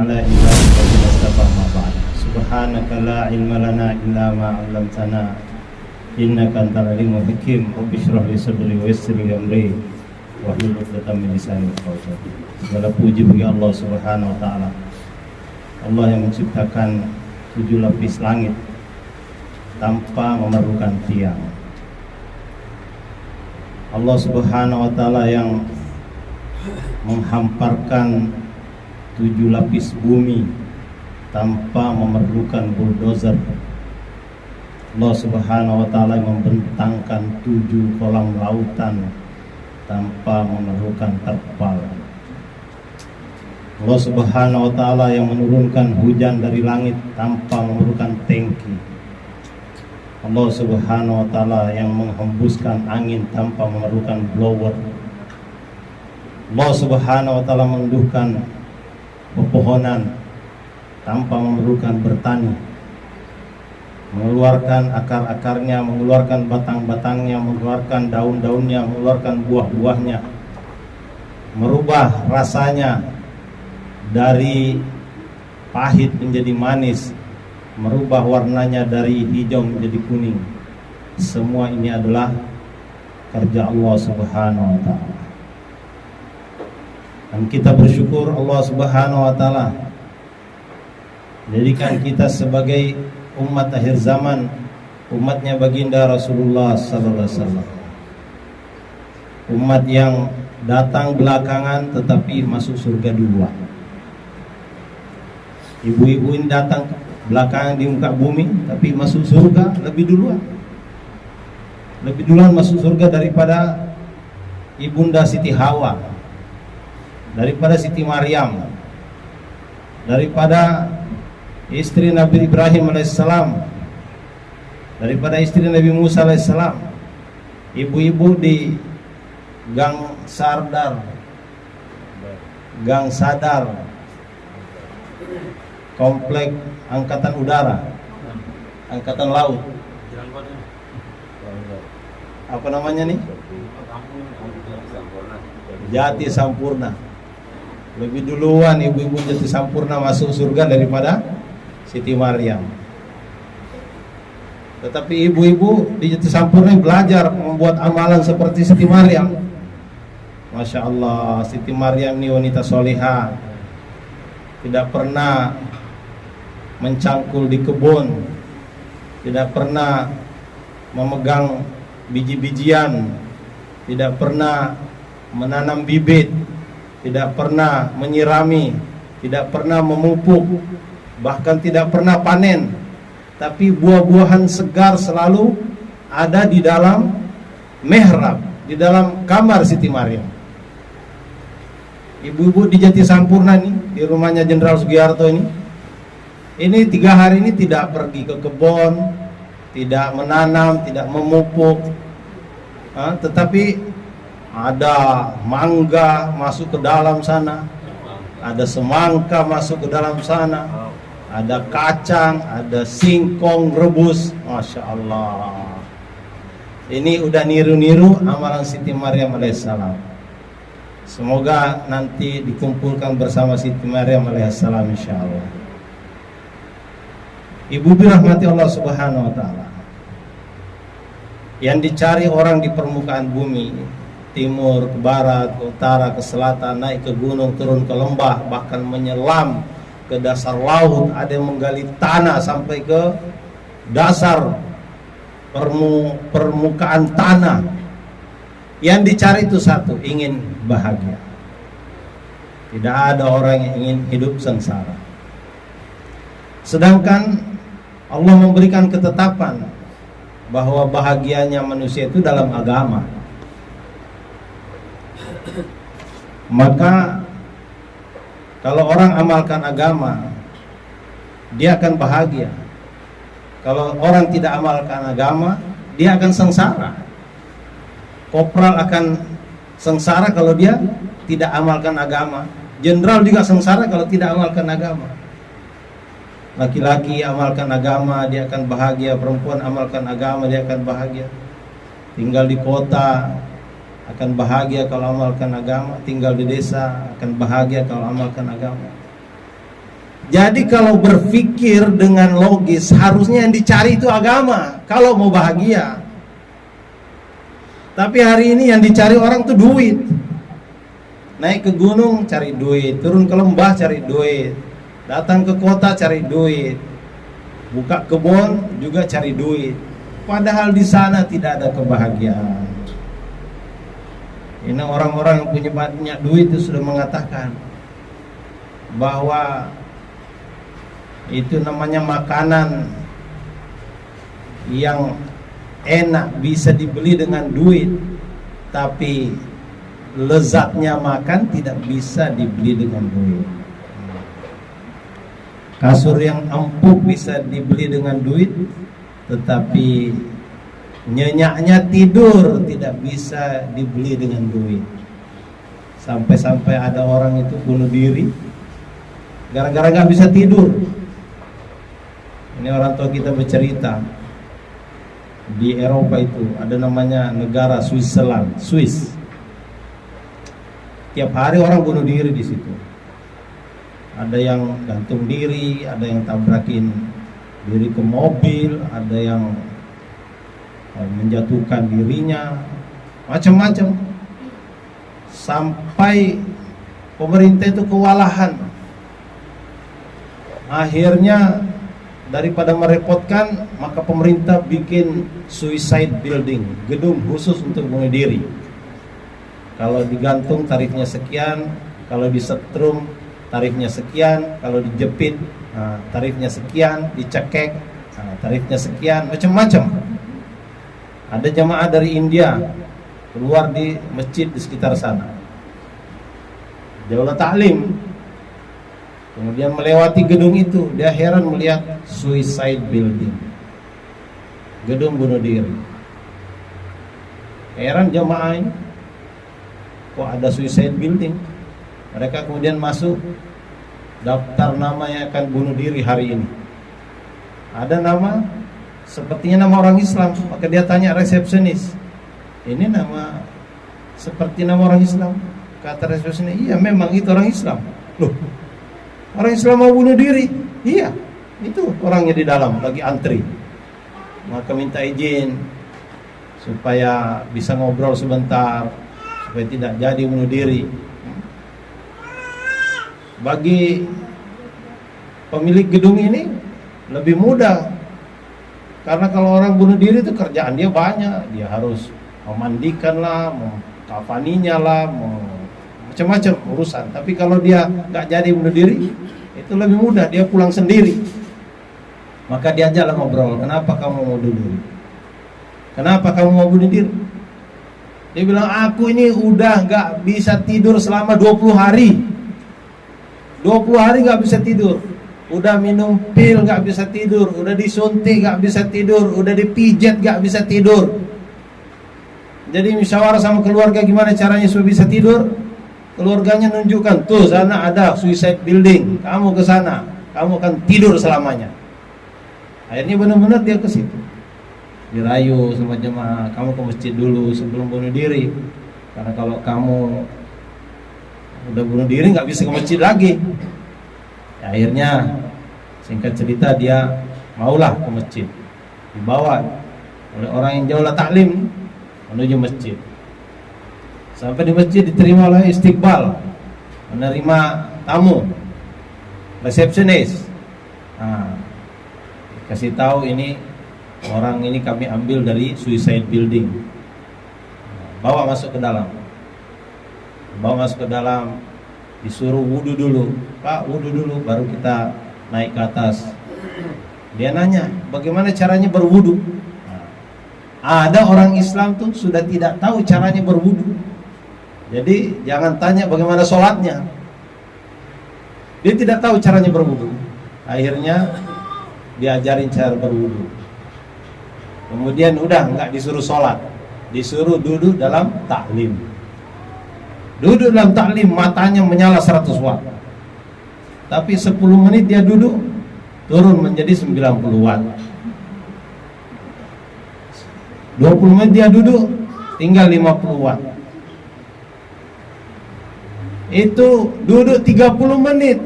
على عبادك الذين اصطفى ما بعد سبحانك لا علم لنا إلا ما علمتنا إنك أنت العليم الحكيم رب اشرح لي صدري ويسر لي أمري wahlul 'uqdatam min lisani yafqahu qawli. Segala puji bagi Allah Subhanahu wa taala. Allah yang menciptakan 7 lapis langit tanpa memerlukan tiang. Allah Subhanahu wa taala yang menghamparkan 7 lapis bumi tanpa memerlukan bulldozer. Allah Subhanahu wa taala yang membentangkan 7 kolam lautan tanpa memerlukan terpal. Allah Subhanahu wa taala yang menurunkan hujan dari langit tanpa memerlukan tangki. Allah Subhanahu wa taala yang menghembuskan angin tanpa memerlukan blower. Allah Subhanahu wa taala menumbuhkan pepohonan tanpa memerlukan bertani, mengeluarkan akar-akarnya, mengeluarkan batang-batangnya, mengeluarkan daun-daunnya, mengeluarkan buah-buahnya, merubah rasanya dari pahit menjadi manis, merubah warnanya dari hijau menjadi kuning. Semua ini adalah kerja Allah Subhanahu wa taala. Dan kita bersyukur Allah Subhanahu wa taala jadikan kita sebagai umat akhir zaman, umatnya baginda Rasulullah sallallahu alaihi wasallam. Umat yang datang belakangan tetapi masuk surga duluan. Ibu-ibu ini datang belakangan di muka bumi tapi masuk surga lebih duluan. Lebih duluan masuk surga daripada ibunda Siti Hawa, daripada Siti Maryam, daripada istri Nabi Ibrahim alaihissalam, daripada istri Nabi Musa alaihissalam. Ibu-ibu di Gang Sadar, Komplek Angkatan Udara, Angkatan Laut, apa namanya nih? Jati Sampurna. Lebih duluan ibu-ibu Jati Sampurna masuk surga daripada Siti Maryam. Tetapi ibu-ibu di Jati Sampurna belajar membuat amalan seperti Siti Maryam. Masya Allah, Siti Maryam ini wanita solihah, tidak pernah mencangkul di kebun, tidak pernah memegang biji-bijian, tidak pernah menanam bibit, tidak pernah menyirami, tidak pernah memupuk, bahkan tidak pernah panen. Tapi buah-buahan segar selalu ada di dalam mihrab, di dalam kamar Siti Maryam. Ibu-ibu di Jati Sampurna nih, di rumahnya Jenderal Sugiharto ini 3 hari ini tidak pergi ke kebun, tidak menanam, tidak memupuk, tetapi ada mangga masuk ke dalam sana, ada semangka masuk ke dalam sana, ada kacang, ada singkong rebus. Masya Allah. Ini udah niru-niru amalan Siti Maryam alaihissalam. Semoga nanti dikumpulkan bersama Siti Maryam alaihissalam insyaallah. Ibu dirahmati Allah Subhanahu wa taala. Yang dicari orang di permukaan bumi, timur, ke barat, ke utara, ke selatan, naik ke gunung, turun ke lembah, bahkan menyelam ke dasar laut, ada yang menggali tanah sampai ke dasar permukaan tanah. Yang dicari itu satu, ingin bahagia. Tidak ada orang yang ingin hidup sengsara. Sedangkan Allah memberikan ketetapan bahwa bahagianya manusia itu dalam agama. Maka kalau orang amalkan agama, dia akan bahagia. Kalau orang tidak amalkan agama, dia akan sengsara. Kopral akan sengsara kalau dia tidak amalkan agama. Jenderal juga sengsara kalau tidak amalkan agama. Laki-laki amalkan agama, dia akan bahagia. Perempuan amalkan agama, dia akan bahagia. Tinggal di kota akan bahagia kalau amalkan agama. Tinggal di desa akan bahagia kalau amalkan agama. Jadi kalau berpikir dengan logis, harusnya yang dicari itu agama kalau mau bahagia. Tapi hari ini yang dicari orang tuh duit. Naik ke gunung cari duit, turun ke lembah cari duit, datang ke kota cari duit, buka kebun juga cari duit. Padahal di sana tidak ada kebahagiaan. Ini orang-orang yang punya banyak duit itu sudah mengatakan bahwa itu namanya makanan yang enak bisa dibeli dengan duit, tapi lezatnya makan tidak bisa dibeli dengan duit. Kasur yang empuk bisa dibeli dengan duit, tetapi nyenyaknya tidur tidak bisa dibeli dengan duit. Sampai-sampai ada orang itu bunuh diri gara-gara gak bisa tidur. Ini orang tua kita bercerita, di Eropa itu ada namanya negara Switzerland, Swiss. Tiap hari orang bunuh diri di situ. Ada yang gantung diri, ada yang tabrakin diri ke mobil, ada yang menjatuhkan dirinya, macam-macam. Sampai pemerintah itu kewalahan. Akhirnya daripada merepotkan, maka pemerintah bikin suicide building, gedung khusus untuk bunuh diri. Kalau digantung tarifnya sekian, kalau disetrum tarifnya sekian, kalau dijepit tarifnya sekian, dicekek tarifnya sekian, macam-macam. Ada jamaah dari India keluar di masjid di sekitar sana, Daulah Ta'lim. Kemudian melewati gedung itu, dia heran melihat suicide building, gedung bunuh diri. Heran jamaah ini, kok ada suicide building. Mereka kemudian masuk daftar nama yang akan bunuh diri hari ini. Ada nama, sepertinya nama orang Islam. Maka dia tanya resepsionis, ini nama seperti nama orang Islam? Kata resepsionis, iya memang itu orang Islam. Loh, orang Islam mau bunuh diri? Iya, itu orangnya di dalam lagi antri. Maka minta izin supaya bisa ngobrol sebentar, supaya tidak jadi bunuh diri. Bagi pemilik gedung ini lebih mudah, karena kalau orang bunuh diri itu kerjaan dia banyak. Dia harus memandikan lah, mengkafaninya lah, macam-macam urusan. Tapi kalau dia nggak jadi bunuh diri, itu lebih mudah, dia pulang sendiri. Maka diajaklah ngobrol, kenapa kamu mau bunuh diri? Kenapa kamu mau bunuh diri? Dia bilang, aku ini udah nggak bisa tidur selama 20 hari. 20 hari nggak bisa tidur. Udah minum pil nggak bisa tidur, udah disuntik nggak bisa tidur, udah dipijat nggak bisa tidur. Jadi musyawarah sama keluarga gimana caranya supaya bisa tidur. Keluarganya nunjukkan, tuh sana ada suicide building, kamu ke sana, kamu akan tidur selamanya. Akhirnya benar-benar dia ke situ. Dirayu sama jemaah, kamu ke masjid dulu sebelum bunuh diri, karena kalau kamu udah bunuh diri nggak bisa ke masjid lagi. Ya, akhirnya singkat cerita dia maulah ke masjid, dibawa oleh orang yang Daulah Ta'lim menuju masjid. Sampai di masjid diterima oleh istiqbal, menerima tamu, resepsionis. Kasih tahu ini orang ini kami ambil dari suicide building. Bawa masuk ke dalam. Bawa masuk ke dalam, disuruh wudu dulu. Pak, wudu dulu baru kita naik ke atas. Dia nanya, bagaimana caranya berwudu? Ada orang Islam tuh sudah tidak tahu caranya berwudu. Jadi jangan tanya bagaimana sholatnya. Dia tidak tahu caranya berwudu. Akhirnya diajarin cara berwudu. Kemudian udah nggak disuruh sholat, disuruh duduk dalam taklim. Duduk dalam taklim, matanya menyala 100 watt. Tapi 10 menit dia duduk, turun menjadi 90 watt. 20 menit dia duduk, tinggal 50 watt. Itu duduk 30 menit,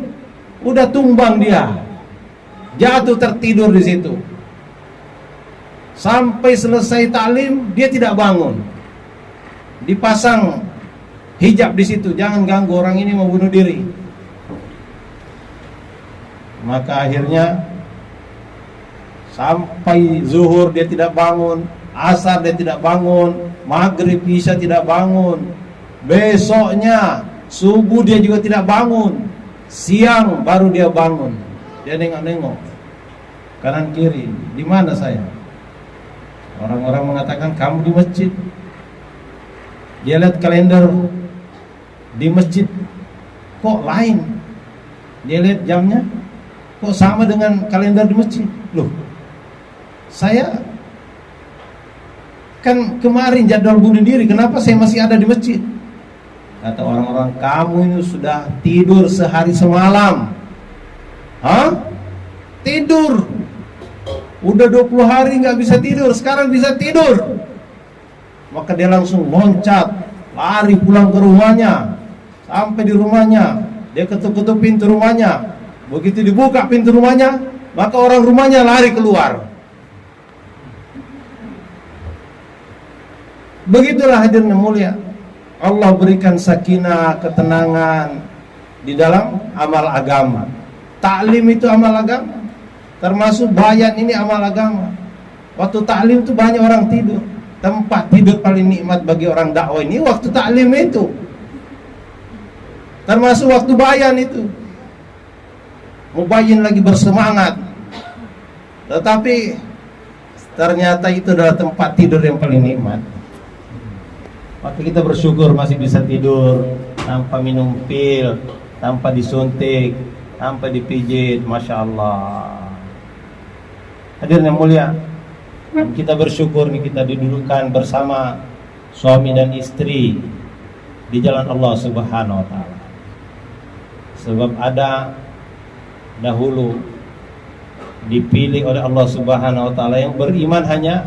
udah tumbang dia, jatuh tertidur di situ. Sampai selesai taklim dia tidak bangun. Dipasang hijab di situ, jangan ganggu orang ini mau bunuh diri. Maka akhirnya sampai zuhur dia tidak bangun, asar dia tidak bangun, maghrib isya tidak bangun. Besoknya subuh dia juga tidak bangun. Siang baru dia bangun. Dia nengok-nengok kanan kiri, di mana saya? Orang-orang mengatakan kamu di masjid. Dia lihat kalender di masjid, kok lain. Dia lihat jamnya, kok sama dengan kalender di masjid. Loh, saya kan kemarin jadwal bunuh diri, kenapa saya masih ada di masjid? Kata orang-orang, kamu ini sudah tidur sehari semalam. Hah? Tidur. Udah 20 hari nggak bisa tidur, sekarang bisa tidur. Maka dia langsung loncat, lari pulang ke rumahnya. Sampai di rumahnya, dia ketuk-ketuk pintu rumahnya. Begitu dibuka pintu rumahnya, maka orang rumahnya lari keluar. Begitulah hadirnya mulia. Allah berikan sakinah, ketenangan di dalam amal agama. Taklim itu amal agama. Termasuk bayan ini amal agama. Waktu taklim itu banyak orang tidur. Tempat tidur paling nikmat bagi orang dakwah ini waktu taklim itu. Termasuk waktu bayan itu. Mubayyin lagi bersemangat. Tetapi ternyata itu adalah tempat tidur yang paling nikmat. Maka kita bersyukur masih bisa tidur tanpa minum pil, tanpa disuntik, tanpa dipijit. Masya Allah. Hadirin yang mulia, kita bersyukur nih kita didudukkan bersama suami dan istri di jalan Allah Subhanahu wa taala. Sebab ada dahulu dipilih oleh Allah Subhanahu wa taala yang beriman hanya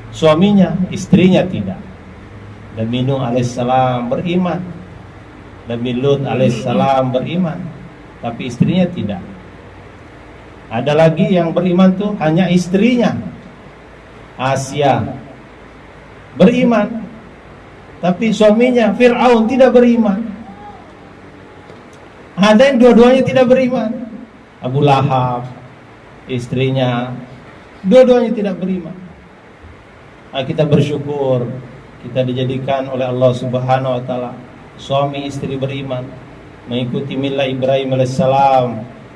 suaminya, istrinya tidak. Nabi Nuh alaihissalam beriman, Nabi Lut alaihissalam beriman, tapi istrinya tidak. Ada lagi yang beriman tuh hanya istrinya, Asia beriman, tapi suaminya Fir'aun tidak beriman. Ada yang dua-duanya tidak beriman, Abu Lahab, istrinya, dua-duanya tidak beriman. Nah, kita bersyukur kita dijadikan oleh Allah Subhanahu wa taala suami istri beriman, mengikuti milah Ibrahim alaihissalam.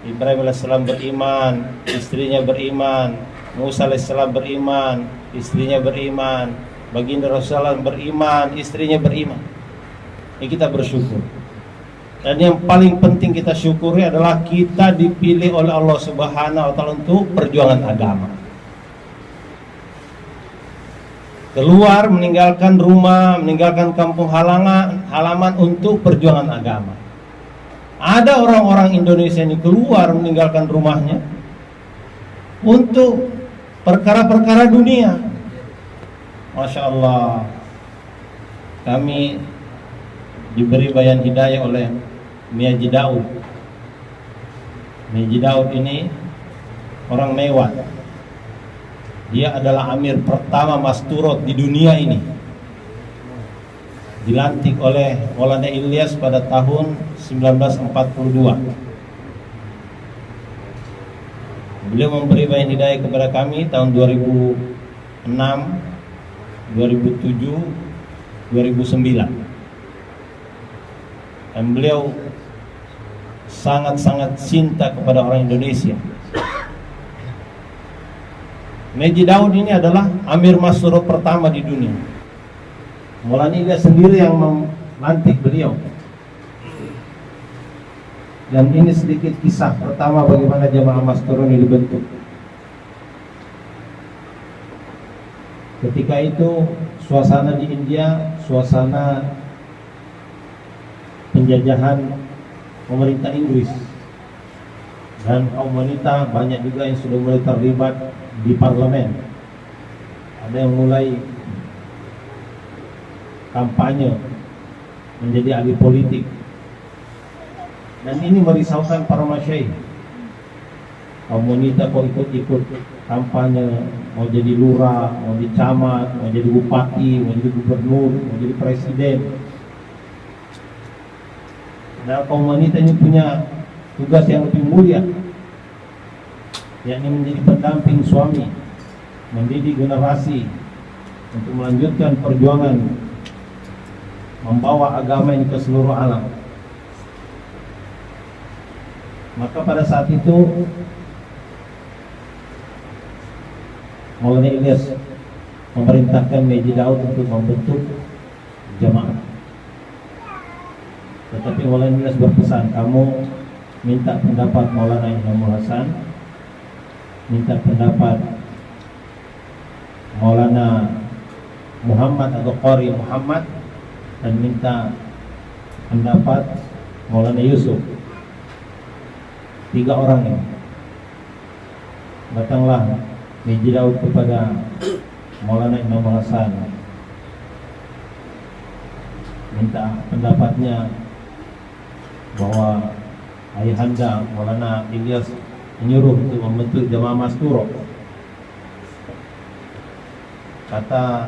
Ibrahim alaihissalam beriman, istrinya beriman. Musa alaihissalam beriman, istrinya beriman. Baginda Rasulullah beriman, istrinya beriman. Ini kita bersyukur. Dan yang paling penting kita syukuri adalah kita dipilih oleh Allah Subhanahu wa taala untuk perjuangan agama. Keluar meninggalkan rumah, meninggalkan kampung halaman untuk perjuangan agama. Ada orang-orang Indonesia ini keluar meninggalkan rumahnya untuk perkara-perkara dunia. Masya Allah. Kami diberi bayan hidayah oleh Miyaji Daud. Miyaji Daud ini orang mewah. Dia adalah amir pertama Masturot di dunia ini. Dilantik oleh Maulana Ilyas pada tahun 1942. Beliau memberi bayan hidayah kepada kami tahun 2006, 2007, 2009. Dan beliau sangat-sangat cinta kepada orang Indonesia. Miyaji Daud ini adalah amir Masturot pertama di dunia. Maulana Ilyas sendiri yang melantik beliau. Dan ini sedikit kisah pertama bagaimana jamaah Masturot ini dibentuk. Ketika itu suasana di India, suasana penjajahan pemerintah Inggris. Dan kaum wanita banyak juga yang sudah mulai terlibat di parlemen. Ada yang mulai kampanye menjadi ahli politik. Dan ini merisaukan para masyaikh. Kaum wanita kok ikut-ikut kampanye, mau jadi lurah, mau jadi camat, mau jadi bupati, mau jadi gubernur, mau jadi presiden. Nah, kaum wanita ini punya tugas yang lebih mulia, yakni menjadi pendamping suami, mendidik generasi untuk melanjutkan perjuangan membawa agama ini ke seluruh alam. Maka pada saat itu Maulana Ilyas memerintahkan Meji Daud untuk membentuk jamaah. Tetapi Maulana Ilyas berpesan, kamu minta pendapat Maulana Imam Hasan, minta pendapat Maulana Muhammad atau Qari Muhammad, dan minta pendapat Maulana Yusuf. 3 orang ini. Datanglah Meji Daud kepada Maulana Imam Hasan, minta pendapatnya bahwa ayahanda Maulana Ilyas menyuruh untuk membentuk jamaah Masturo. Kata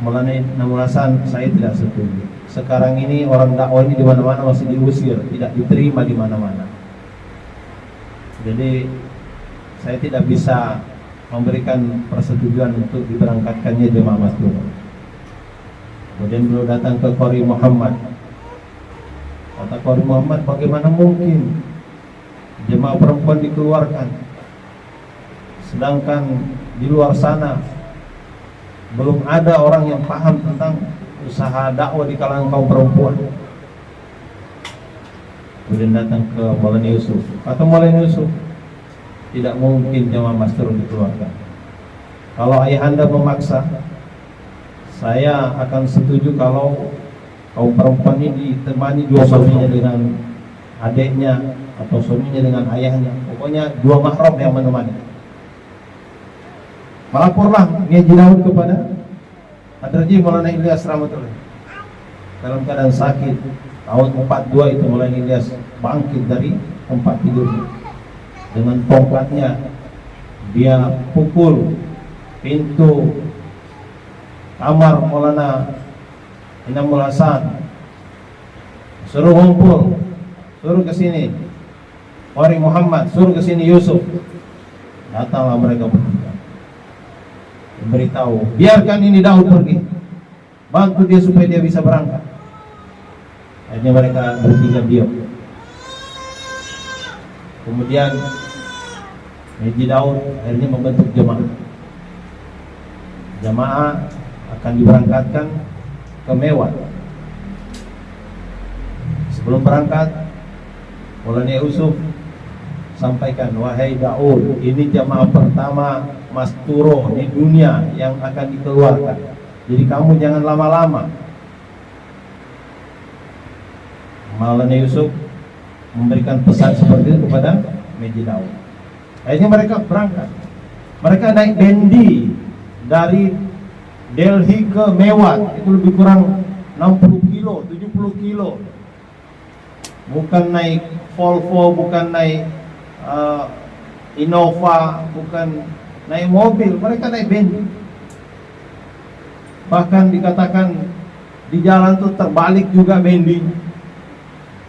Maulana Imam Hasan, saya tidak setuju. Sekarang ini orang dakwah ini di mana-mana masih diusir, tidak diterima di mana-mana. Jadi saya tidak bisa memberikan persetujuan untuk diberangkatkannya jemaah Masturo. Kemudian beliau datang ke Qari Muhammad. Kata Qari Muhammad, bagaimana mungkin jemaah perempuan dikeluarkan, sedangkan di luar sana belum ada orang yang paham tentang usaha dakwah di kalangan kaum perempuan. Kemudian datang ke Maulana Yusuf. Kata Maulana Yusuf, tidak mungkin jamaah Masturo dikeluarkan. Kalau ayahanda memaksa, saya akan setuju kalau kaum perempuan ini ditemani 2 suaminya dengan adiknya atau suaminya dengan ayahnya. Pokoknya 2 mahram yang menemani. Melaporlah Meji Daud kepada Hadraji Maulana Ilyas rahmatullah. Dalam keadaan sakit, tahun 42 itu Maulana Ilyas bangkit dari tempat tidurnya. Dengan tongkatnya dia pukul pintu kamar Maulana Imam Hasan, suruh ngumpul, suruh ke sini Qari Muhammad, suruh ke sini Yusuf. Datanglah mereka bertiga, memberitahu, biarkan ini Daud pergi, bantu dia supaya dia bisa berangkat. Akhirnya mereka bertiga diam. Kemudian Meji Daud akhirnya membentuk jemaah. Jemaah akan diberangkatkan ke Mewat. Sebelum berangkat, Maulana Yusuf sampaikan, wahai Daud, ini jemaah pertama Masturo di dunia yang akan dikeluarkan. Jadi kamu jangan lama-lama. Maulana Yusuf memberikan pesan seperti itu kepada Meji Daud. Akhirnya mereka berangkat. Mereka naik bendi dari Delhi ke Mewat, itu lebih kurang 60 kilo, 70 kilo. Bukan naik Volvo, bukan naik Innova, bukan naik mobil, mereka naik bendi. Bahkan dikatakan di jalan tuh terbalik juga bendi.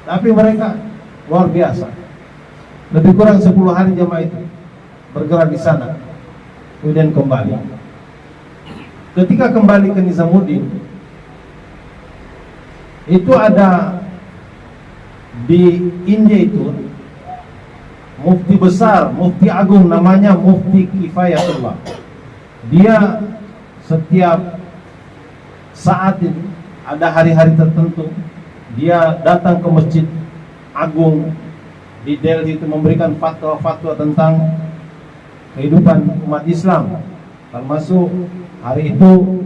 Tapi mereka luar biasa. Lebih kurang 10 hari jemaah itu bergerak di sana, kemudian kembali. Ketika kembali ke Nizamuddin, itu ada di India itu mufti besar, mufti agung, namanya Mufti Kifayatullah. Dia setiap saat itu ada hari-hari tertentu, dia datang ke masjid agung di Delhi itu memberikan fatwa-fatwa tentang kehidupan umat Islam. Termasuk hari itu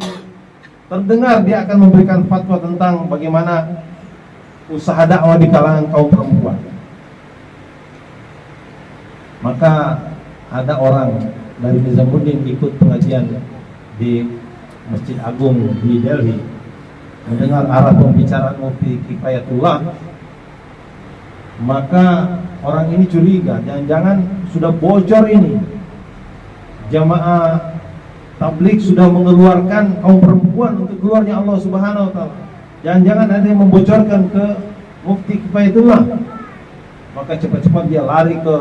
terdengar dia akan memberikan fatwa tentang bagaimana usaha dakwah di kalangan kaum perempuan. Maka ada orang dari Nizamuddin ikut pengajian di Masjid Agung di Delhi, mendengar arah pembicaraan Mufti Kifayatullah. Maka orang ini curiga, jangan-jangan sudah bocor ini, jamaah tabligh sudah mengeluarkan kaum perempuan untuk keluarnya Allah Subhanahu wa taala. Jangan-jangan ada yang membocorkan ke Mufti Kifayatullah. Maka cepat-cepat dia lari ke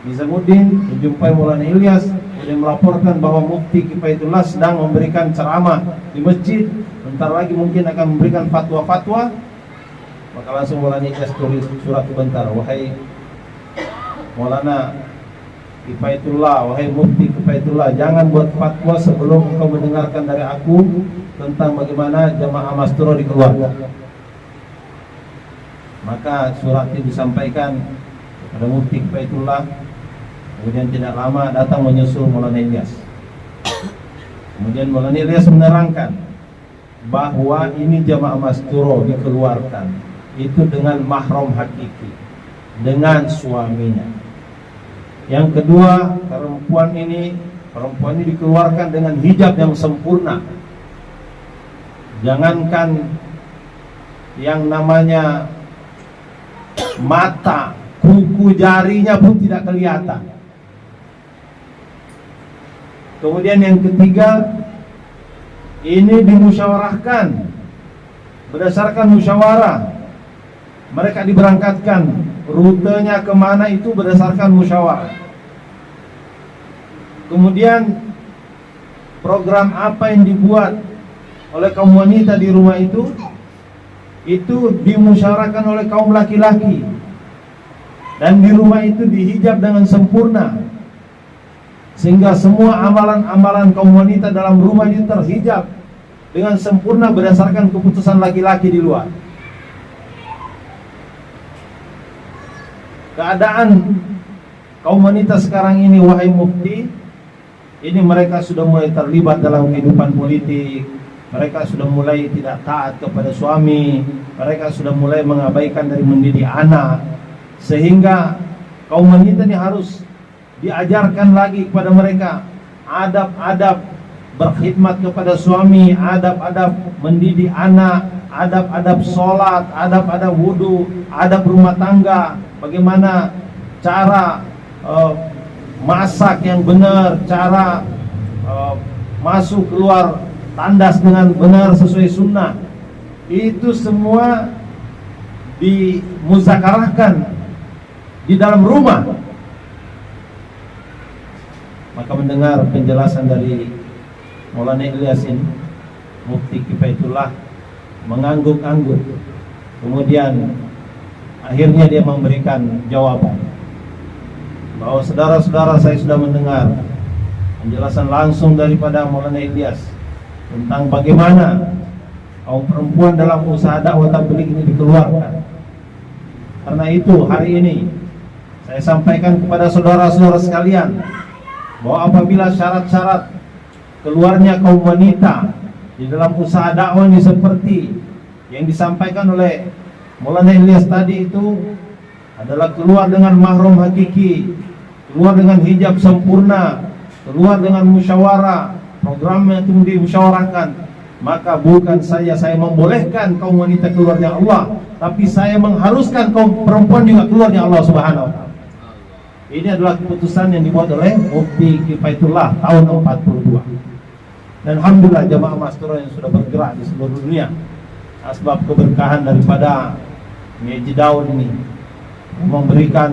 Nizamuddin, menjumpai Maulana Ilyas, kemudian melaporkan bahwa Mufti Kifayatullah sedang memberikan ceramah di masjid, bentar lagi mungkin akan memberikan fatwa-fatwa. Maka langsung Maulana Ilyas tulis surat bentar, wahai Maulana Kifayatullah, wahai Mufti Kifayatullah, jangan buat fatwa sebelum engkau mendengarkan dari aku tentang bagaimana jamaah Masturo dikeluarkan. Maka surat itu disampaikan kepada Mufti Kifayatullah. Kemudian tidak lama datang menyusul Maulana Ilyas. Kemudian Maulana Ilyas menerangkan bahwa ini jamaah Masturo dikeluarkan itu dengan mahram hakiki, dengan suaminya. Yang kedua, perempuan ini dikeluarkan dengan hijab yang sempurna. Jangankan yang namanya mata, kuku jarinya pun tidak kelihatan. Kemudian yang ketiga, ini dimusyawarahkan berdasarkan musyawarah. Mereka diberangkatkan, rutenya kemana itu berdasarkan musyawarah. Kemudian program apa yang dibuat oleh kaum wanita di rumah itu dimusyawarahkan oleh kaum laki-laki. Dan di rumah itu dihijab dengan sempurna, sehingga semua amalan-amalan kaum wanita dalam rumah itu terhijab dengan sempurna berdasarkan keputusan laki-laki di luar. Keadaan kaum wanita sekarang ini, wahai Mufti, ini mereka sudah mulai terlibat dalam kehidupan politik. Mereka sudah mulai tidak taat kepada suami. Mereka sudah mulai mengabaikan dari mendidik anak. Sehingga kaum wanita ini harus diajarkan lagi kepada mereka adab-adab berkhidmat kepada suami, adab-adab mendidik anak, adab-adab sholat, adab-adab wudu, adab rumah tangga, bagaimana cara masak yang benar, cara masuk keluar tandas dengan benar sesuai sunnah. Itu semua dimuzakarahkan di dalam rumah. Maka mendengar penjelasan dari Maulana Ilyas ini, Mufti Kifayatullah mengangguk-angguk. Kemudian akhirnya dia memberikan jawaban bahwa saudara-saudara, saya sudah mendengar penjelasan langsung daripada Maulana Ilyas tentang bagaimana kaum perempuan dalam usaha dakwah tabligh ini dikeluarkan. Karena itu hari ini saya sampaikan kepada saudara-saudara sekalian bahwa apabila syarat-syarat keluarnya kaum wanita di dalam usaha dakwah ini seperti yang disampaikan oleh Maulana Ilyas tadi itu adalah keluar dengan mahram hakiki, keluar dengan hijab sempurna, keluar dengan musyawarah, programnya itu dimusyawarahkan, maka bukan saya membolehkan kaum wanita keluarnya Allah, tapi saya mengharuskan kaum perempuan juga keluarnya Allah Subhanahu wa taala. Ini adalah keputusan yang dibuat oleh Mufti Kifayatullah tahun 42. Dan alhamdulillah jamaah Masturo yang sudah bergerak di seluruh dunia, asbab keberkahan daripada Haji Daud ini memberikan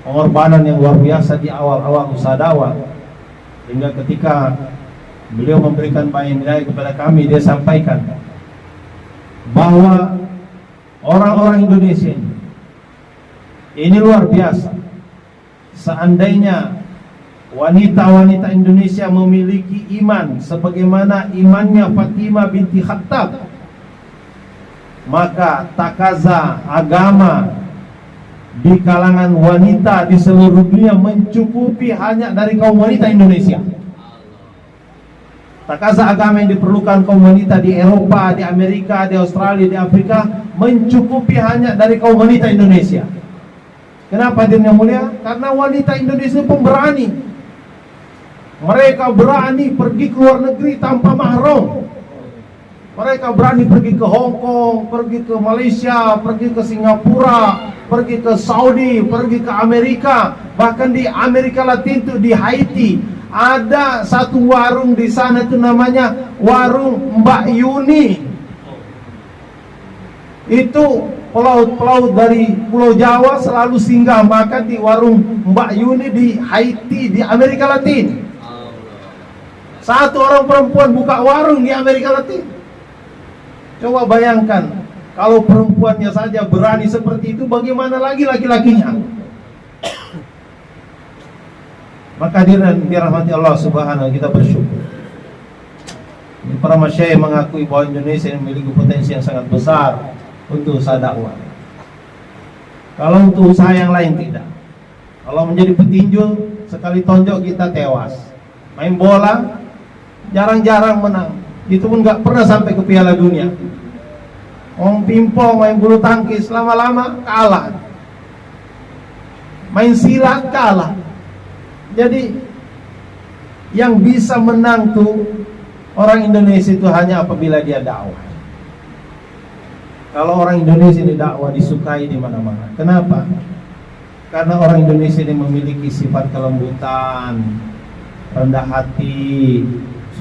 pengorbanan yang luar biasa di awal-awal usaha dakwah, hingga ketika beliau memberikan bayang-bayang kepada kami, dia sampaikan bahwa orang-orang Indonesia ini luar biasa. Seandainya wanita-wanita Indonesia memiliki iman sebagaimana imannya Fatimah binti Khattab, maka takaza agama di kalangan wanita di seluruh dunia mencukupi hanya dari kaum wanita Indonesia. Takaza agama yang diperlukan kaum wanita di Eropa, di Amerika, di Australia, di Afrika mencukupi hanya dari kaum wanita Indonesia. Kenapa hadirin yang mulia? Karena wanita Indonesia pemberani. Mereka berani pergi ke luar negeri tanpa mahram. Mereka berani pergi ke Hong Kong, pergi ke Malaysia, pergi ke Singapura, pergi ke Saudi, pergi ke Amerika. Bahkan di Amerika Latin itu, di Haiti, ada satu warung di sana itu namanya warung Mbak Yuni. Itu pelaut-pelaut dari Pulau Jawa selalu singgah makan di warung Mbak Yuni di Haiti, di Amerika Latin. Satu orang perempuan buka warung di Amerika Latin. Coba bayangkan, kalau perempuannya saja berani seperti itu, bagaimana lagi laki-lakinya? Maka dirahmati Allah Subhanahu, kita bersyukur. Para masyayikh mengakui bahwa Indonesia memiliki potensi yang sangat besar untuk usaha dakwah. Kalau untuk usaha yang lain tidak. Kalau menjadi petinju, sekali tonjok kita tewas. Main bola, jarang-jarang menang. Itu pun gak pernah sampai ke Piala Dunia. Pimpong, main bulu tangkis, lama-lama kalah. Main silat kalah. Jadi yang bisa menang tuh orang Indonesia itu hanya apabila dia dakwah. Kalau orang Indonesia ini dakwah disukai di mana-mana. Kenapa? Karena orang Indonesia ini memiliki sifat kelembutan, rendah hati,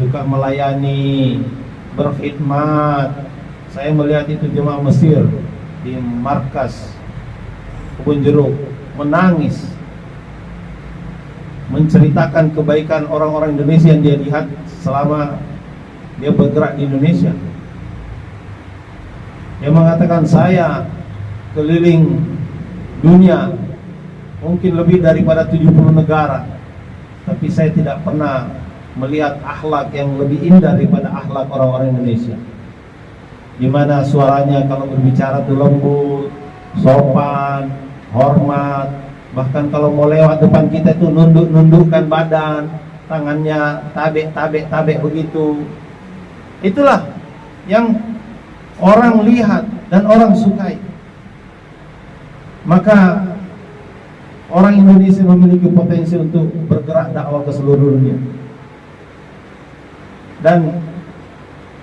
suka melayani, berkhidmat. Saya melihat itu jemaah Mesir di markas Kebun Jeruk menangis, menceritakan kebaikan orang-orang Indonesia yang dia lihat selama dia bergerak di Indonesia. Dia mengatakan, saya keliling dunia mungkin lebih daripada 70 negara, tapi saya tidak pernah melihat akhlak yang lebih indah daripada akhlak orang-orang Indonesia, di mana suaranya kalau berbicara itu lembut, sopan, hormat. Bahkan kalau mau lewat depan kita itu nundukkan badan, tangannya tabek begitu. Itulah yang orang lihat dan orang sukai. Maka orang Indonesia memiliki potensi untuk bergerak dakwah ke seluruh dunia. Dan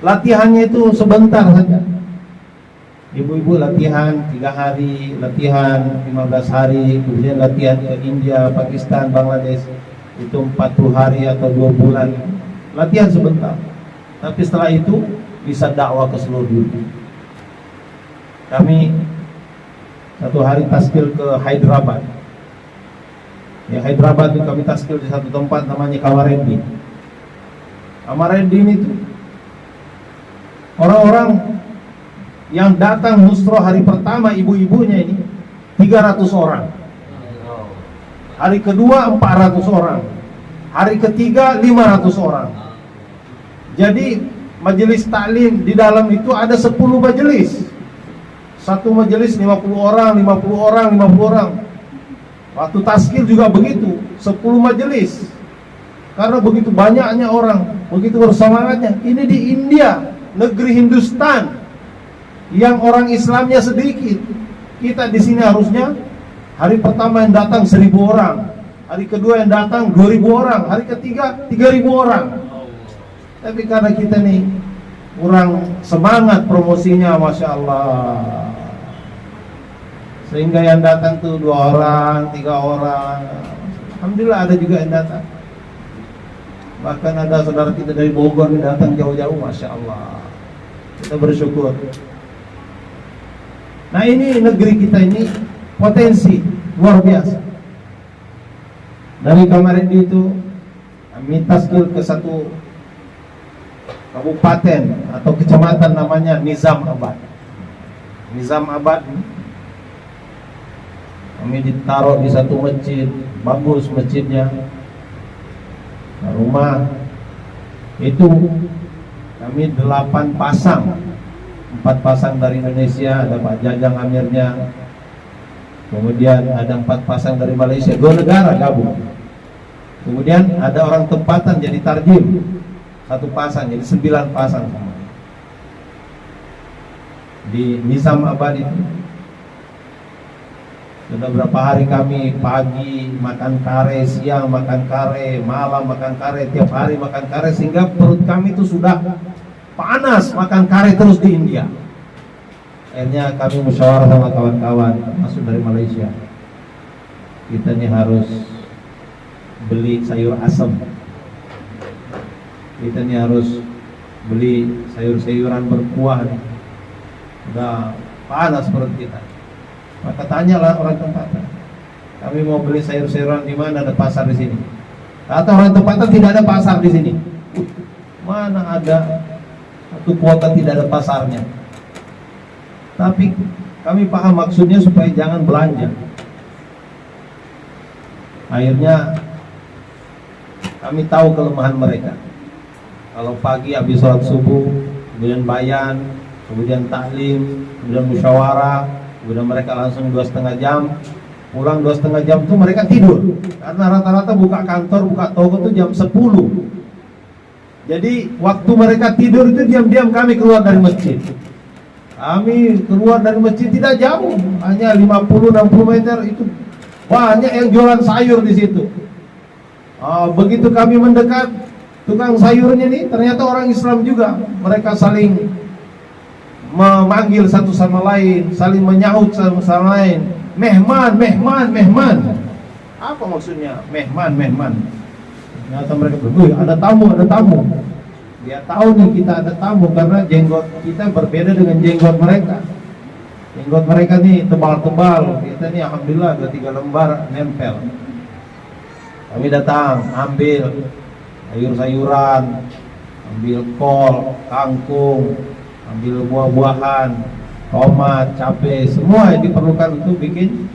latihannya itu sebentar saja. Ibu-ibu latihan 3 hari, latihan 15 hari, kemudian latihan ke India, Pakistan, Bangladesh, itu 40 hari atau 2 bulan. Latihan sebentar. Tapi setelah itu bisa dakwah ke seluruh dunia. Kami satu hari taskil ke Hyderabad. Ya, Hyderabad itu kami taskil di satu tempat namanya Kamareddin. Kamareddin itu orang-orang yang datang musroh hari pertama, ibu-ibunya ini 300 orang. Hari kedua 400 orang. Hari ketiga 500 orang. Jadi majelis taklim di dalam itu ada 10 majelis. Satu majelis 50 orang, 50 orang, 50 orang. Waktu taskil juga begitu, 10 majelis. Karena begitu banyaknya orang, begitu bersemangatnya. Ini di India, negeri Hindustan, yang orang Islamnya sedikit. Kita di sini harusnya hari pertama yang datang 1000 orang, hari kedua yang datang 2000 orang, hari ketiga 3000 orang. Tapi karena kita nih kurang semangat promosinya, masya Allah, sehingga yang datang tuh 2 orang, 3 orang. Alhamdulillah ada juga yang datang. Bahkan ada saudara kita dari Bogor yang datang jauh-jauh, masya Allah. Kita bersyukur. Nah, ini negeri kita ini potensi luar biasa. Dari Kamareddin itu kami taskil ke satu kabupaten atau kecamatan namanya Nizamabad. Nizamabad kami ditaruh di satu masjid, bagus masjidnya. Rumah itu kami 8 pasang, 4 pasang dari Indonesia, ada Pak Jajang Amirnya. Kemudian ada 4 pasang dari Malaysia, 2 negara gabung. Kemudian ada orang tempatan jadi tarjim, 1 pasang, jadi 9 pasang semua. Di Nizamabad itu sudah berapa hari kami pagi makan kare, siang makan kare, malam makan kare, tiap hari makan kare, sehingga perut kami itu sudah panas makan kare terus di India. Akhirnya kami musyawarah sama kawan-kawan masuk dari Malaysia, kita ini harus beli sayur asam, kita ini harus beli sayur-sayuran berkuah nih. Udah panas perut kita. Maka tanyalah orang tempatan, kami mau beli sayur-sayuran di mana, ada pasar di sini? Kata orang tempatan, tidak ada pasar di sini. Mana ada satu kuota tidak ada pasarnya. Tapi kami paham maksudnya supaya jangan belanja. Akhirnya kami tahu kelemahan mereka. Kalau pagi habis sholat subuh, kemudian bayan, kemudian taklim, kemudian musyawarah, kemudian mereka langsung 2,5 jam. Pulang 2,5 jam itu mereka tidur. Karena rata-rata buka kantor, buka toko itu jam 10. Jadi waktu mereka tidur itu diam-diam kami keluar dari masjid. Kami keluar dari masjid tidak jauh, hanya 50-60 meter, itu banyak yang jualan sayur di situ. Begitu kami mendekat, tukang sayurnya nih ternyata orang Islam juga. Mereka saling memanggil satu sama lain, saling menyahut satu sama lain. Mehman, mehman, mehman. Apa maksudnya mehman, mehman? Ternyata mereka bilang, ada tamu, ada tamu. Dia tahu nih kita ada tamu karena jenggot kita berbeda dengan jenggot mereka. Jenggot mereka nih tebal-tebal, kita nih alhamdulillah ada 3 lembar nempel. Kami datang, ambil sayur-sayuran, ambil kol, kangkung, ambil buah-buahan, tomat, cabai, semua yang diperlukan untuk bikin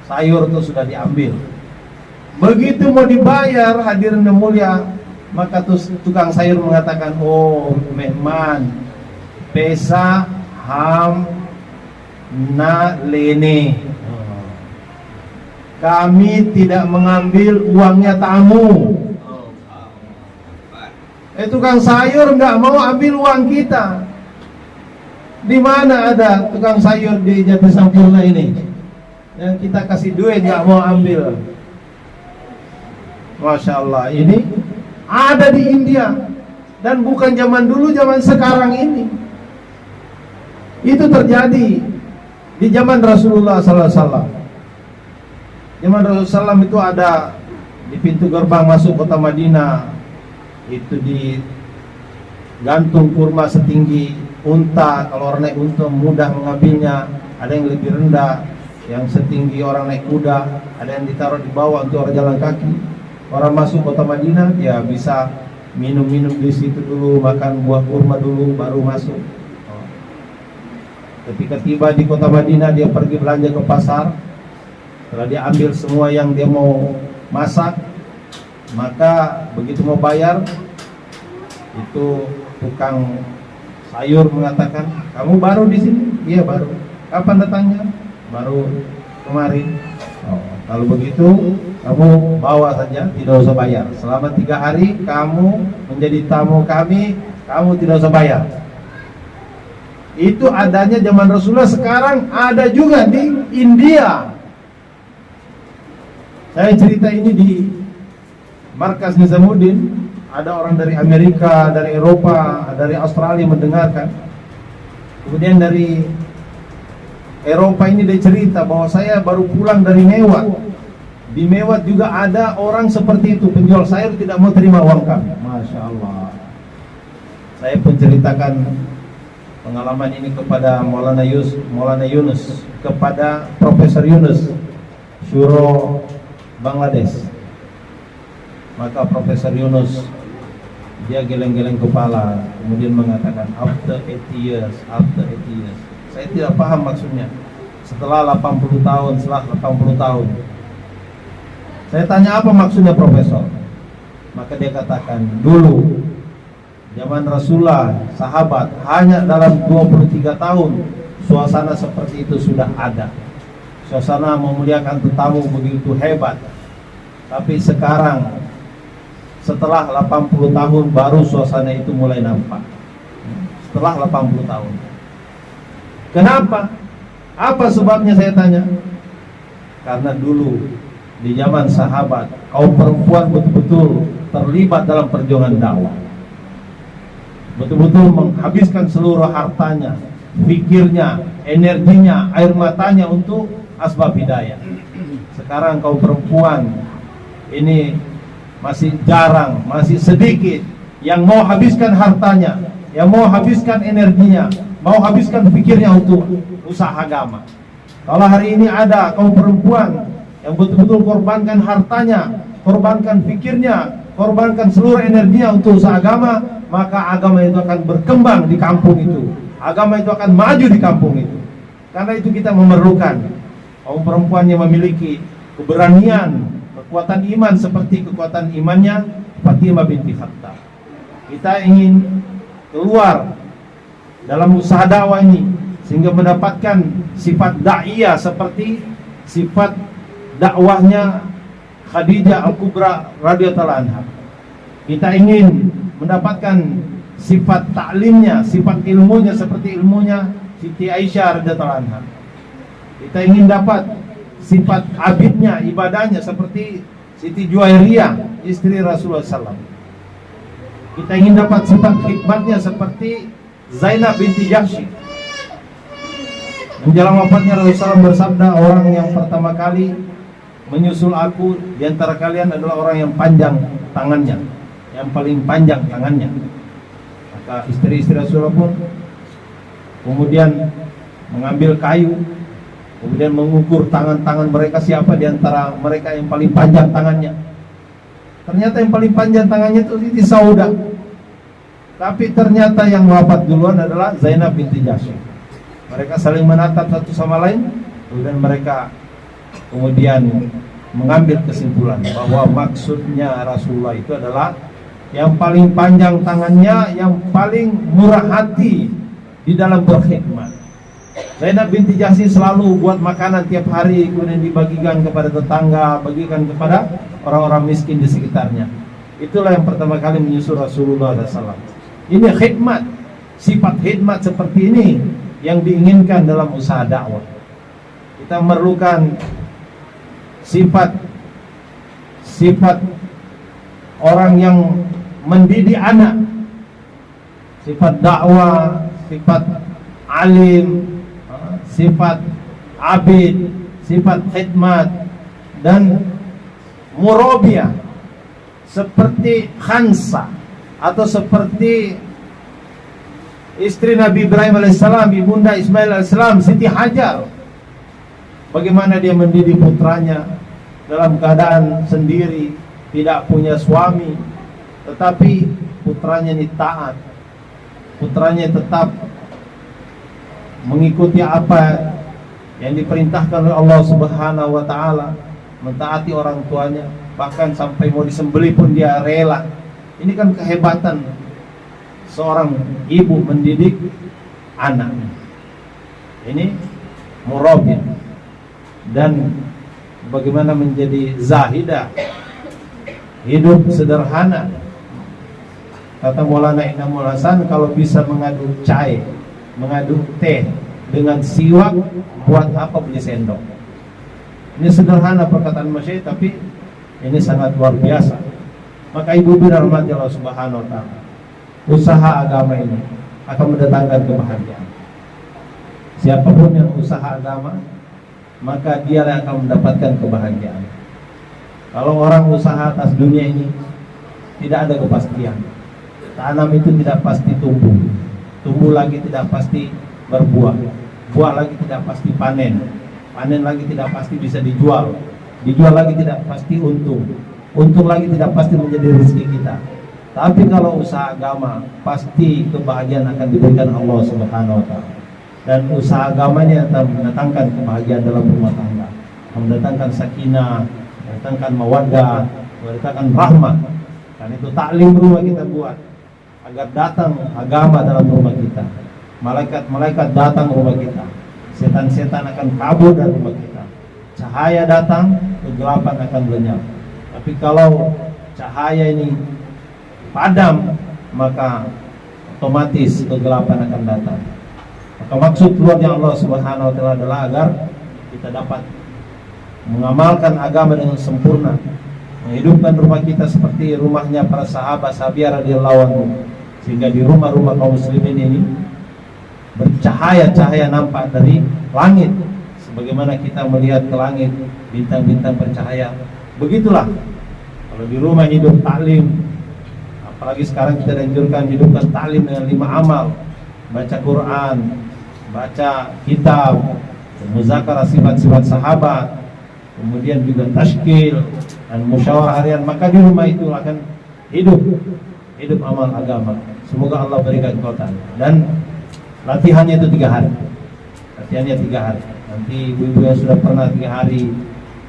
sayur itu sudah diambil. Begitu mau dibayar hadirin yang mulia, maka tukang sayur mengatakan, oh mehman, pesa ham na lene, kami tidak mengambil uangnya tamu. Tukang sayur nggak mau ambil uang kita. Di mana ada tukang sayur di Jati Sampurna ini yang kita kasih duit nggak mau ambil? Masya Allah, ini ada di India dan bukan zaman dulu, zaman sekarang ini. Itu terjadi di zaman Rasulullah SAW. Zaman Rasulullah SAW itu ada di pintu gerbang masuk kota Madinah, itu di gantung kurma setinggi unta. Kalau orang naik unta mudah mengambilnya. Ada yang lebih rendah, yang setinggi orang naik kuda. Ada yang ditaruh di bawah untuk orang jalan kaki. Orang masuk kota Madinah, dia bisa minum-minum di situ dulu, makan buah kurma dulu, baru masuk. Ketika tiba di kota Madinah, dia pergi belanja ke pasar. Setelah dia ambil semua yang dia mau masak, maka begitu mau bayar, itu tukang sayur mengatakan, kamu baru di sini? Iya baru. Kapan datangnya? Baru kemarin. Kalau begitu kamu bawa saja, tidak usah bayar. Selama 3 hari kamu menjadi tamu kami, kamu tidak usah bayar. Itu adanya zaman Rasulullah, sekarang ada juga di India. Saya cerita ini di Markas Nizamuddin. Ada orang dari Amerika, dari Eropa, dari Australia mendengarkan. Kemudian dari Eropa ini dia cerita bahwa saya baru pulang dari Mewat. Di Mewat juga ada orang seperti itu, penjual sayur tidak mau terima uang kami. Masya Allah. Saya pun ceritakan pengalaman ini kepada Maulana Yunus, kepada Profesor Yunus, Syuro Bangladesh. Maka Profesor Yunus dia geleng-geleng kepala, kemudian mengatakan after 8 years. Saya tidak paham maksudnya. Setelah 80 tahun. Saya tanya apa maksudnya Profesor? Maka dia katakan, dulu zaman Rasulullah, sahabat, hanya dalam 23 tahun suasana seperti itu sudah ada. Suasana memuliakan tetamu begitu hebat. Tapi sekarang setelah 80 tahun baru suasana itu mulai nampak. Setelah 80 tahun. Kenapa? Apa sebabnya saya tanya? Karena dulu di zaman sahabat, kaum perempuan betul-betul terlibat dalam perjuangan dakwah. betul-betul menghabiskan seluruh hartanya, pikirnya, energinya, air matanya untuk asbab hidayah. Sekarang kaum perempuan ini masih jarang, masih sedikit yang mau habiskan hartanya, yang mau habiskan energinya, mau habiskan pikirnya untuk usaha agama. Kalau hari ini ada kaum perempuan yang betul-betul korbankan hartanya, korbankan pikirnya, korbankan seluruh energinya untuk usaha agama, maka agama itu akan berkembang di kampung itu. Agama itu akan maju di kampung itu. Karena itu kita memerlukan kaum perempuan yang memiliki keberanian, kekuatan iman seperti kekuatan imannya Fatimah binti Khattab. Kita ingin keluar dalam usaha dakwah ini sehingga mendapatkan sifat da'iyah seperti sifat dakwahnya Khadijah Al-Kubra radhiyallahu anha. Kita ingin mendapatkan sifat taklimnya, sifat ilmunya seperti ilmunya Siti Aisyah radhiyallahu anha. Kita ingin dapat sifat abidnya, ibadahnya seperti Siti Juwairiyah, istri Rasulullah SAW. Kita ingin dapat sifat hikmatnya seperti Zainab binti Jahsy. Menjelang wafatnya Rasulullah SAW bersabda, orang yang pertama kali menyusul aku di antara kalian adalah orang yang panjang tangannya, yang paling panjang tangannya. Maka istri-istri Rasulullah pun kemudian mengambil kayu, kemudian mengukur tangan-tangan mereka, siapa di antara mereka yang paling panjang tangannya. Ternyata yang paling panjang tangannya itu Siti Saudah. Tapi ternyata yang wafat duluan adalah Zainab binti Jahsy. Mereka saling menatap satu sama lain, kemudian mereka kemudian mengambil kesimpulan bahwa maksudnya Rasulullah itu adalah yang paling panjang tangannya, yang paling murah hati di dalam berkhidmat. Zainab binti Jahsy selalu buat makanan tiap hari, kemudian dibagikan kepada tetangga, bagikan kepada orang-orang miskin di sekitarnya. Itulah yang pertama kali menyusul Rasulullah SAW. Ini khidmat, sifat khidmat seperti ini yang diinginkan dalam usaha dakwah. Kita memerlukan sifat orang yang mendidik anak, sifat dakwah, sifat alim, sifat abid, sifat khidmat, dan murabiyah seperti Khansa atau seperti istri Nabi Ibrahim alaihissalam, ibunda Ismail alaihissalam, Siti Hajar. Bagaimana dia mendidik putranya dalam keadaan sendiri, tidak punya suami, tetapi putranya ini taat, putranya tetap mengikuti apa yang diperintahkan oleh Allah Subhanahu wa taala, mentaati orang tuanya, bahkan sampai mau disembelih pun dia rela. Ini kan kehebatan seorang ibu mendidik anaknya. Ini murabiyah. Dan bagaimana menjadi zahidah, hidup sederhana. Kata Maulana Inamul Hasan, kalau bisa mengadu cai, mengadu teh dengan siwak, buat apa beli sendok? Ini sederhana perkataan masyayikh, tapi ini sangat luar biasa. Maka ibu-ibu rahmati Allah Subhanahu wa taala, usaha agama ini akan mendatangkan kebahagiaan. Siapapun yang usaha agama, maka dia yang akan mendapatkan kebahagiaan. Kalau orang usaha atas dunia ini, tidak ada kepastian. Tanam itu tidak pasti tumbuh, tumbuh lagi tidak pasti berbuah, buah lagi tidak pasti panen, panen lagi tidak pasti bisa dijual, dijual lagi tidak pasti untung, untung lagi tidak pasti menjadi rezeki kita. Tapi kalau usaha agama, pasti kebahagiaan akan diberikan Allah Subhanahu wa taala. Dan usaha agamanya akan mendatangkan kebahagiaan dalam rumah tangga, mendatangkan sakinah, mendatangkan mawaddah, mendatangkan rahmah. Dan itu taklim rumah kita buat agar datang agama dalam rumah kita. Malaikat-malaikat datang rumah kita, setan-setan akan kabur dari rumah kita. Cahaya datang, kegelapan akan lenyap. Tapi kalau cahaya ini padam, maka otomatis kegelapan akan datang. Maka maksud keluarnya Allah Subhanahu wa taala adalah agar kita dapat mengamalkan agama dengan sempurna, menghidupkan rumah kita seperti rumahnya para sahabat Sahabiah radhiyallahu anhu, sehingga di rumah-rumah kaum muslimin ini bercahaya-cahaya nampak dari langit, sebagaimana kita melihat ke langit bintang-bintang bercahaya. Begitulah kalau di rumah hidup taklim, apalagi sekarang kita dianjurkan hidupkan taklim dengan 5 amal: baca Quran, baca kitab, muzakarah sifat-sifat sahabat, kemudian juga tashkil dan musyawarah harian, maka di rumah itu akan hidup amal agama. Semoga Allah berikan kekuatan. Dan latihannya itu 3 hari. Latihannya 3 hari. Nanti ibu-ibu yang sudah pernah 3 hari,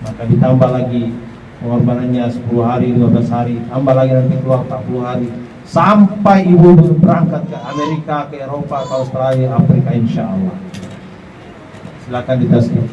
maka ditambah lagi pengorbanannya 10 hari, 12 hari, tambah lagi nanti keluar 40 hari, sampai ibu berangkat ke Amerika, ke Eropa, ke Australia, Afrika, insya Allah. Silakan ditasbih.